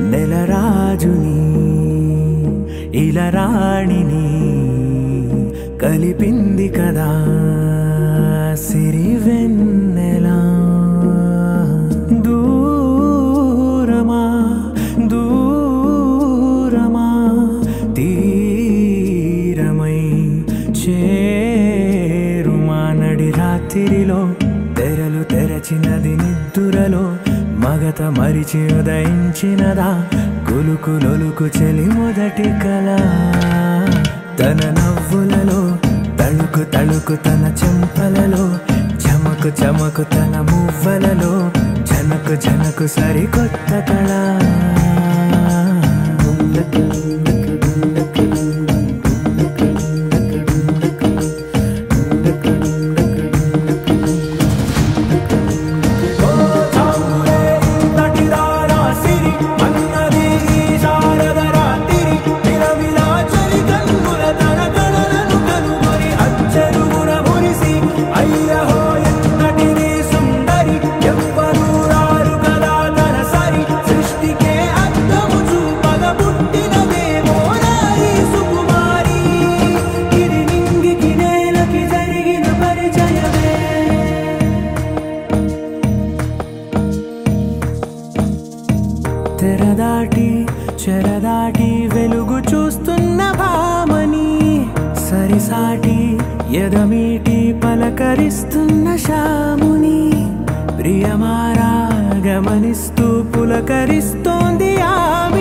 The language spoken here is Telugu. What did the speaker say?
నెలరాజుని ఇలరాణిని కలిపింది కదా సిరివెన్నెలా దూరమా దూరమా తీరమై చేరుమా నడి రాత్రిలో తెరలు తెరచినది నిద్దురలో మగత మరిచి ఉదయించినదా కులుకు లొలుకు చెలి మొదటి కళ తన నవ్వులలో తళుకు తళుకు తన చెంపలలో చమకు చమకు తన మువ్వలలో జనకు జనకు సరికొత్త కళ తెరదాటి చెరదాటి వెలుగు చూస్తున్న భామని సరిసాటి ఎదమీటి పలకరిస్తున్న శాముని ప్రియమారా గమనిస్తూ పులకరిస్తోంది ఆమె